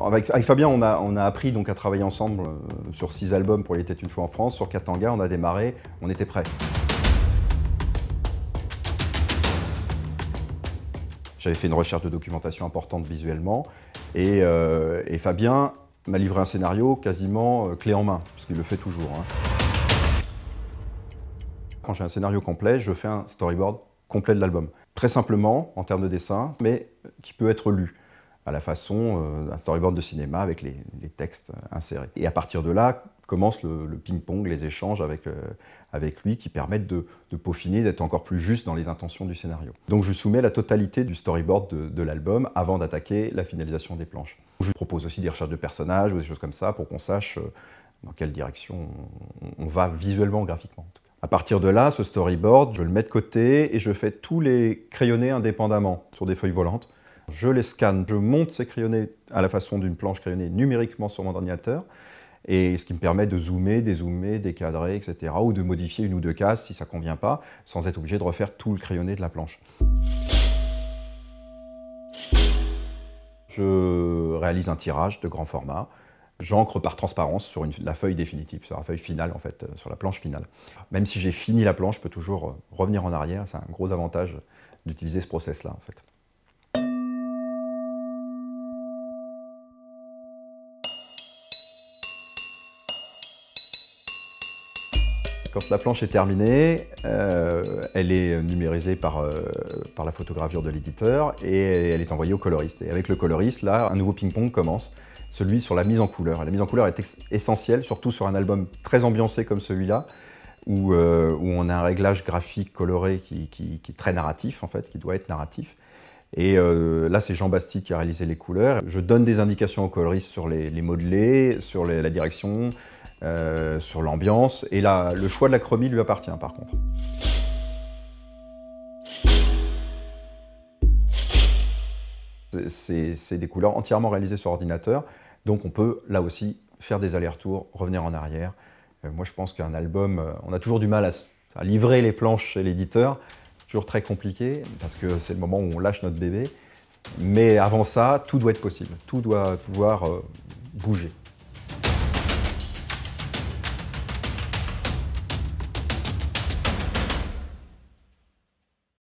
Avec Fabien, on a appris donc à travailler ensemble sur 6 albums pour Il était une fois en France. Sur Katanga, on a démarré, on était prêts. J'avais fait une recherche de documentation importante visuellement et Fabien m'a livré un scénario quasiment clé en main, parce qu'il le fait toujours. Quand j'ai un scénario complet, je fais un storyboard complet de l'album. Très simplement, en termes de dessin, mais qui peut être lu, à la façon d'un storyboard de cinéma avec les textes insérés. Et à partir de là, commence le ping-pong, les échanges avec lui qui permettent de peaufiner, d'être encore plus juste dans les intentions du scénario. Donc je soumets la totalité du storyboard de l'album avant d'attaquer la finalisation des planches. Je propose aussi des recherches de personnages ou des choses comme ça pour qu'on sache dans quelle direction on va visuellement, graphiquement en tout cas. À partir de là, ce storyboard, je le mets de côté et je fais tous les crayonnés indépendamment sur des feuilles volantes. Je les scanne, je monte ces crayonnés à la façon d'une planche crayonnée numériquement sur mon ordinateur, et ce qui me permet de zoomer, dézoomer, décadrer, etc. ou de modifier une ou deux cases si ça ne convient pas, sans être obligé de refaire tout le crayonné de la planche. Je réalise un tirage de grand format. J'encre par transparence sur la feuille définitive, sur la feuille finale en fait, sur la planche finale. Même si j'ai fini la planche, je peux toujours revenir en arrière. C'est un gros avantage d'utiliser ce process-là en fait. Quand la planche est terminée, elle est numérisée par la photogravure de l'éditeur et elle est envoyée au coloriste. Et avec le coloriste, là, un nouveau ping-pong commence, celui sur la mise en couleur. Et la mise en couleur est essentielle, surtout sur un album très ambiancé comme celui-là, où on a un réglage graphique coloré qui est très narratif, en fait, qui doit être narratif. Et là, c'est Jean Bastide qui a réalisé les couleurs. Je donne des indications au coloriste sur les modelés, sur la direction, sur l'ambiance, et là, le choix de la chromie lui appartient par contre. C'est des couleurs entièrement réalisées sur ordinateur, donc on peut là aussi faire des allers-retours, revenir en arrière. Moi je pense qu'un album, on a toujours du mal à livrer les planches chez l'éditeur, c'est toujours très compliqué, parce que c'est le moment où on lâche notre bébé, mais avant ça, tout doit être possible, tout doit pouvoir bouger.